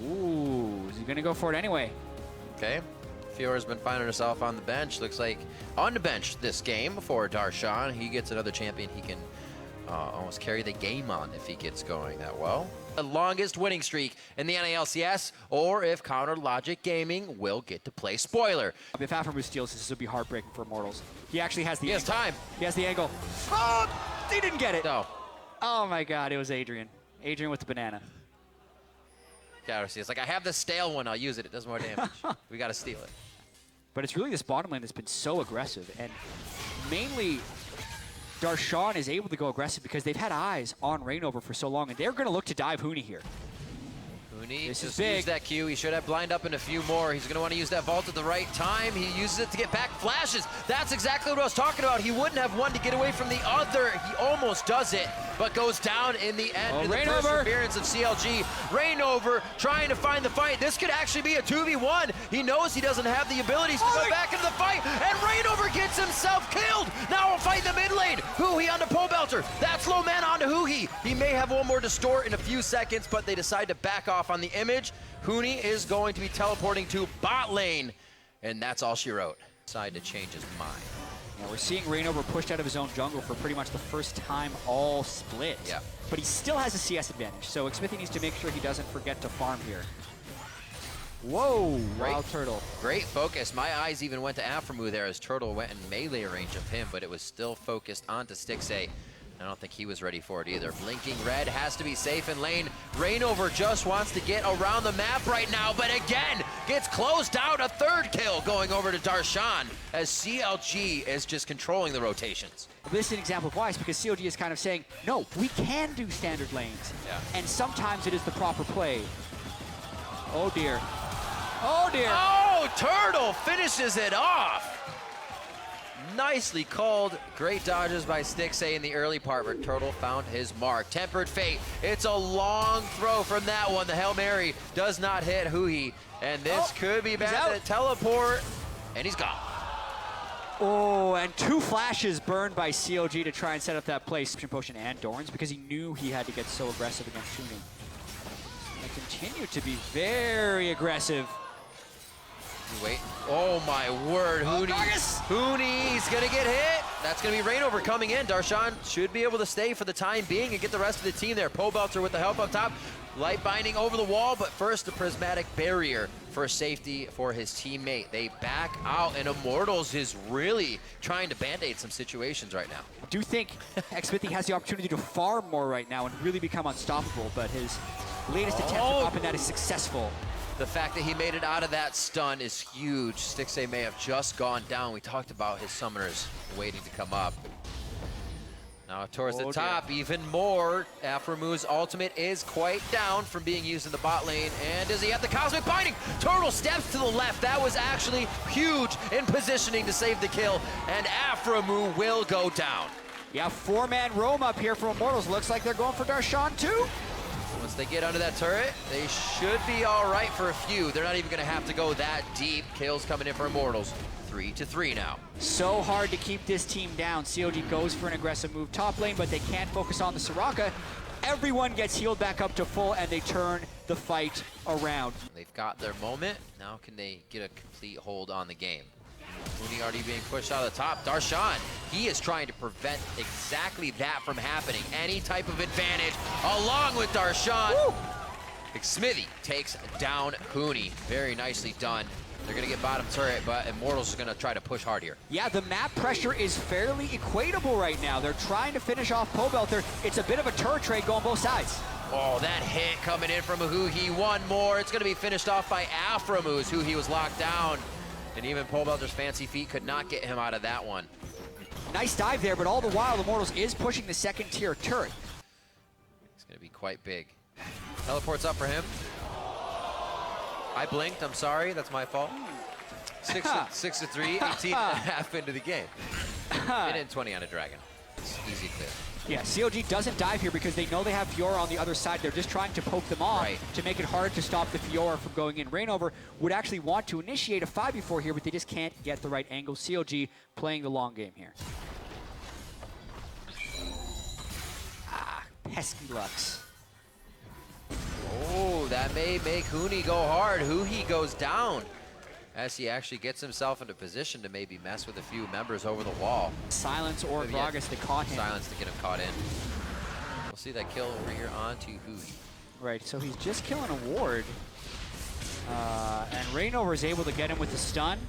Ooh, is he gonna go for it anyway? Okay. Fiora's been finding herself on the bench. Looks like on the bench this game for Darshan. He gets another champion he can almost carry the game on if he gets going that well. The longest winning streak in the NALCS, or if Counter Logic Gaming will get to play spoiler. If aphromoo steals this, will be heartbreaking for Immortals. He actually has the He has time. He has the angle. Oh, he didn't get it. No. Oh my God, it was Adrian. Adrian with the banana. Gotta see. It's like, I have the stale one. I'll use it. It does more damage. We gotta steal it. But it's really this bottom lane that's been so aggressive, and mainly Darshan is able to go aggressive because they've had eyes on Reignover for so long, and they're going to look to dive Huni here. Huni This is just big. used that Q. He should have blind up in a few more. He's going to want to use that vault at the right time. He uses it to get back flashes. That's exactly what I was talking about. He wouldn't have one to get away from the other. He almost does it, but goes down in the end. In the perseverance of CLG. Reignover trying to find the fight. This could actually be a 2v1. He knows he doesn't have the abilities to go back into the fight, and Reignover gets himself killed. Now we'll fight in the mid lane. Huhi onto Pobelter. That's low mana onto Huhi. He may have one more distort in a few seconds, but they decide to back off on the image. Huni is going to be teleporting to bot lane, and that's all she wrote. Decide to change his mind. Now we're seeing Reignover pushed out of his own jungle for pretty much the first time all split. Yeah. But he still has a CS advantage, so Xmithie needs to make sure he doesn't forget to farm here. Whoa, WildTurtle. Great focus. My eyes even went to aphromoo there as Turtle went in melee range of him, but it was still focused onto Stixxay. I don't think he was ready for it either. Blinking red has to be safe in lane. Reignover just wants to get around the map right now, but again, gets closed out. A third kill going over to Darshan as CLG is just controlling the rotations. This is an example of why, it's because CLG is kind of saying, no, we can do standard lanes. Yeah. And sometimes it is the proper play. Oh dear. Oh dear. Oh, Turtle finishes it off. Nicely called. Great dodges by Stixxay in the early part, but Turtle found his mark. Tempered Fate. It's a long throw from that one. The Hail Mary does not hit Huhi, and this could be bad. To teleport, and he's gone. Oh, and two flashes burned by CLG to try and set up that play. Potion and Dorans, because he knew he had to get so aggressive against Huni. And continue to be very aggressive. Wait. Oh my word. Huni's gonna get hit. That's gonna be Reignover coming in. Darshan should be able to stay for the time being and get the rest of the team there. Pobelter with the help up top. Light binding over the wall, but first a prismatic barrier for safety for his teammate. They back out, and Immortals is really trying to band-aid some situations right now. I do think Xmithie has the opportunity to farm more right now and really become unstoppable, but his latest attempt at popping that is successful. The fact that he made it out of that stun is huge. Stixxay may have just gone down. We talked about his summoners waiting to come up. Now towards the top, even more. Aphromoo's ultimate is quite down from being used in the bot lane. And does he have the Cosmic Binding? Turtle steps to the left. That was actually huge in positioning to save the kill. And aphromoo will go down. Yeah, four-man roam up here from Immortals. Looks like they're going for Darshan too. Once they get under that turret, they should be all right for a few. They're not even going to have to go that deep. Kills coming in for Immortals. 3-3 now. So hard to keep this team down. CLG goes for an aggressive move top lane, but they can't focus on the Soraka. Everyone gets healed back up to full, and they turn the fight around. They've got their moment. Now can they get a complete hold on the game? Huni already being pushed out of the top. Darshan, he is trying to prevent exactly that from happening. Any type of advantage along with Darshan. Woo! Xmithie takes down Huni. Very nicely done. They're going to get bottom turret, but Immortals is going to try to push hard here. Yeah, the map pressure is fairly equatable right now. They're trying to finish off Pobelter. It's a bit of a turret trade going both sides. Oh, that hit coming in from a Huhi. One more. It's going to be finished off by aphromoo. Huhi was locked down. And even Pobelter's fancy feet could not get him out of that one. Nice dive there, but all the while, Immortals is pushing the second tier turret. It's going to be quite big. Teleport's up for him. I blinked, I'm sorry, that's my fault. 6-3, 18 and a half into the game. And in 20 on a dragon. It's easy clear. Yeah, CLG doesn't dive here because they know they have Fiora on the other side. They're just trying to poke them off to make it hard to stop the Fiora from going in. Reignover would actually want to initiate a 5v4 here, but they just can't get the right angle. CLG playing the long game here. Pesky Lux. Oh, That may make Huni go hard. Huhi goes down as he actually gets himself into position to maybe mess with a few members over the wall. Silence or Gragas that caught him. Silence to get him caught in. We'll see that kill over here onto Huhi. Right, so he's just killing a ward. And Reignover is able to get him with the stun.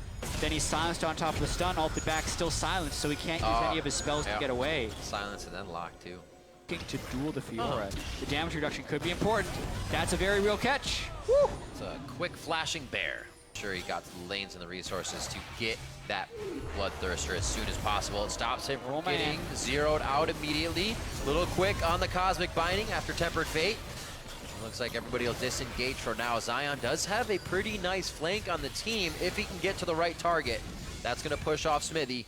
Then he's silenced on top of the stun, ulted back, still silenced, so he can't use any of his spells to get away. Silence and then lock too. To duel the Fiora. The damage reduction could be important. That's a very real catch. Woo! It's a quick flashing bear. Sure, he got the lanes and the resources to get that Bloodthirster as soon as possible. It stops him from getting zeroed out immediately. Little quick on the Cosmic Binding after Tempered Fate. Looks like everybody will disengage for now. Zion does have a pretty nice flank on the team if he can get to the right target. That's going to push off Xmithie.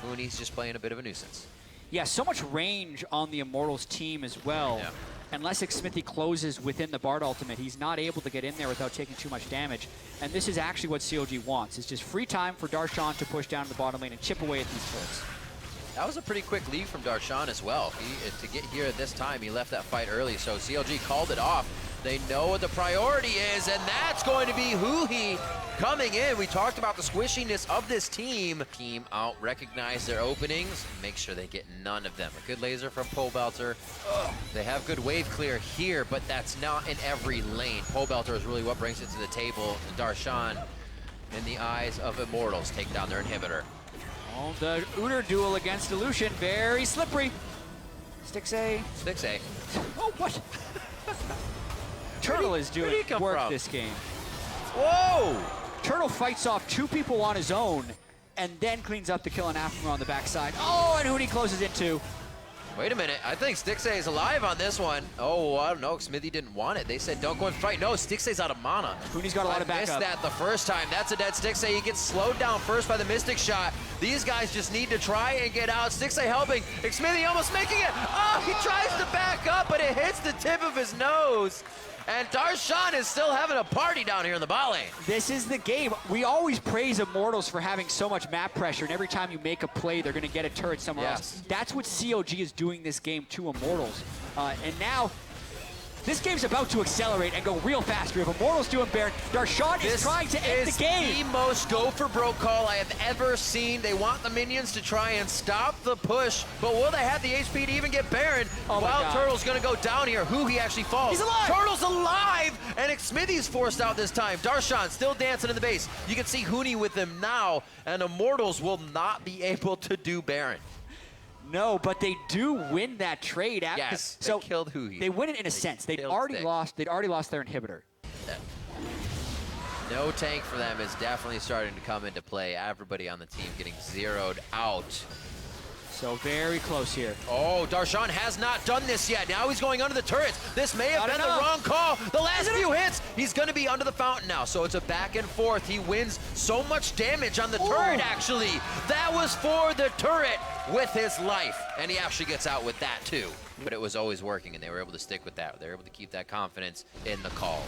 Huni's just playing a bit of a nuisance. Yeah, so much range on the Immortals team as well. Yeah. Unless Xmithie closes within the Bard ultimate, he's not able to get in there without taking too much damage. And this is actually what CLG wants. It's just free time for Darshan to push down to the bottom lane and chip away at these turrets. That was a pretty quick leave from Darshan as well. To get here at this time, he left that fight early, so CLG called it off. They know what the priority is, and that's going to be Huhi coming in. We talked about the squishiness of this team. Team out, recognize their openings, make sure they get none of them. A good laser from Pobelter. They have good wave clear here, but that's not in every lane. Pobelter is really what brings it to the table. Darshan, in the eyes of Immortals, take down their inhibitor. Oh, the Udyr duel against the Lucian, very slippery. Stixxay. Stixxay. Oh, what? Turtle is doing work this game. Whoa! Turtle fights off two people on his own and then cleans up the kill on aphromoo on the backside. Oh, and Huni closes in too. Wait a minute, I think Stixxay is alive on this one. Oh, I don't know, Xmithie didn't want it. They said don't go and fight. No, Stixxay's out of mana. Huni's got a lot of backup. I missed that the first time. That's a dead Stixxay. He gets slowed down first by the Mystic Shot. These guys just need to try and get out. Stixxay helping. Xmithie almost making it. Oh, he tries to back up, but it hits the tip of his nose. And Darshan is still having a party down here in the bot lane. This is the game. We always praise Immortals for having so much map pressure, and every time you make a play, they're going to get a turret somewhere else. That's what CLG is doing this game to Immortals. And now, this game's about to accelerate and go real fast. We have Immortals doing Baron. Darshan is trying to end the game. This is the most go for broke call I have ever seen. They want the minions to try and stop the push, but will they have the HP to even get Baron? WildTurtle's gonna go down here. Huhi actually falls. He's alive! Turtle's alive! And Xmithie's forced out this time. Darshan still dancing in the base. You can see Huni with him now, and Immortals will not be able to do Baron. No, but they do win that trade. Yes, so they killed Huhi. They win it in a sense. They'd already lost their inhibitor. No tank for them is definitely starting to come into play. Everybody on the team getting zeroed out. So very close here. Oh, Darshan has not done this yet. Now he's going under the turrets. This may have been the wrong call. The last few hits, he's going to be under the fountain now. So it's a back and forth. He wins so much damage on the turret, actually. That was for the turret with his life. And he actually gets out with that, too. But it was always working, and they were able to stick with that. They were able to keep that confidence in the call.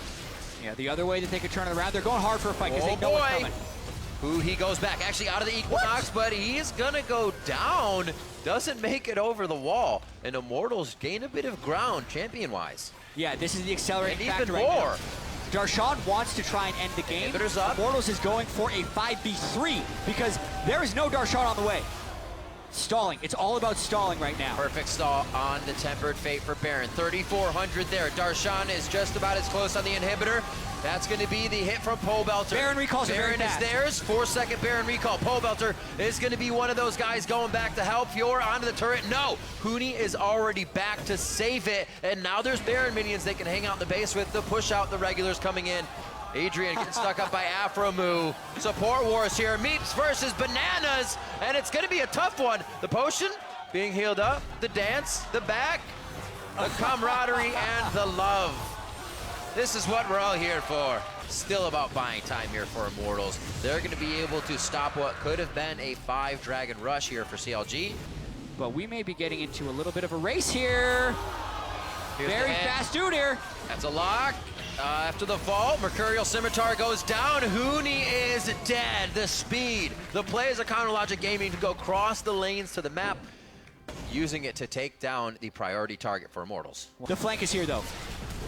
Yeah, the other way that they could turn it around, they're going hard for a fight because they know what's coming. He goes back, actually out of the Equinox, but he's gonna go down. Doesn't make it over the wall. And Immortals gain a bit of ground, champion-wise. Yeah, this is the accelerating and factor even right more. Now. Darshan wants to try and end the game. Immortals is going for a 5v3 because there is no Darshan on the way. Stalling. It's all about stalling right now. Perfect stall on the Tempered Fate for Baron. 3,400 there. Darshan is just about as close on the inhibitor. That's going to be the hit from Pobelter. Baron recalls Baron is theirs. 4-second Baron recall. Pobelter is going to be one of those guys going back to help. Fiora onto the turret. No! Huni is already back to save it. And now there's Baron minions they can hang out in the base with to push out the regulars coming in. Adrian getting stuck up by aphromoo. Support wars here. Meeps versus Bananas. And it's going to be a tough one. The potion being healed up. The dance. The back. The camaraderie and the love. This is what we're all here for. Still about buying time here for Immortals. They're going to be able to stop what could have been a 5-dragon rush here for CLG. But we may be getting into a little bit of a race here. Very fast Udyr. That's a lock. After the fall, Mercurial Scimitar goes down. Huni is dead. The speed. The play is a Counter Logic Gaming to go cross the lanes to the map, using it to take down the priority target for Immortals. The flank is here, though.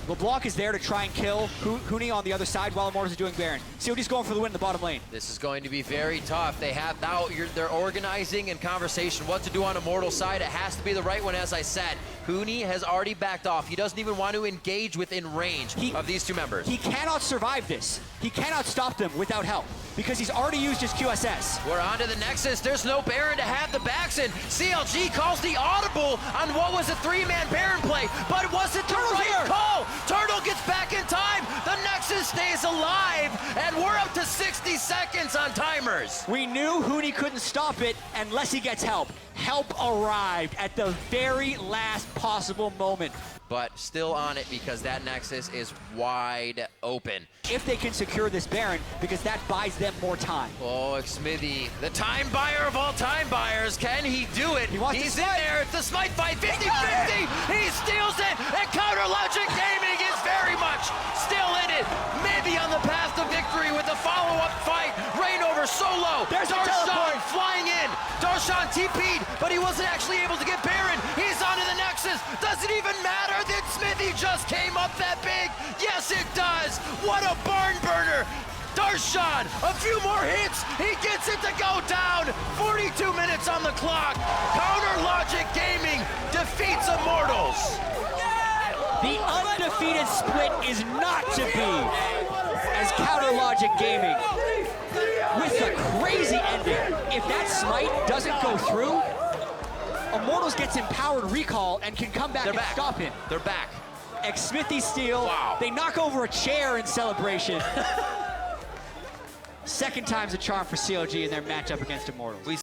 LeBlanc is there to try and kill Huni on the other side while Immortals is doing Baron. CLG's going for the win in the bottom lane. This is going to be very tough. They have now, they're organizing in conversation what to do on Immortal's side. It has to be the right one, as I said. Huni has already backed off. He doesn't even want to engage within range of these two members. He cannot survive this. He cannot stop them without help because he's already used his QSS. We're on to the Nexus. There's no Baron to have the backs in. CLG calls the audible on what was a three-man Baron play, but it wasn't the right call. Turtle gets back in time. The Nexus stays alive, and we're up to 60 seconds on timers. We knew Huni couldn't stop it unless he gets help. Help arrived at the very last possible moment. But still on it because that Nexus is wide open. If they can secure this Baron, because that buys them more time. Oh, Xmithie, the time buyer of all time buyers. Can he do it? He's in there. It's the Smite fight, 50-50. He steals it, and Counter Logic Gaming is very much still in it. Maybe on the path to victory with a follow-up fight. Reignover solo. There's Darshan flying in. Darshan TP'd, but he wasn't actually able to get Baron. He's onto the Nexus. Does it even matter that Xmithie just came up that big? Yes, it does. What a barn burner. Darshan, a few more hits. He gets it to go down. 42 minutes on the clock. Counter Logic Gaming defeats Immortals. The undefeated split is not to be, as Counter Logic Gaming, with a crazy ending. If that smite doesn't go through, Immortals gets empowered recall and can come back and stop him. They're back. Xmithie steal. Wow. They knock over a chair in celebration. Second time's a charm for CLG in their matchup against Immortals.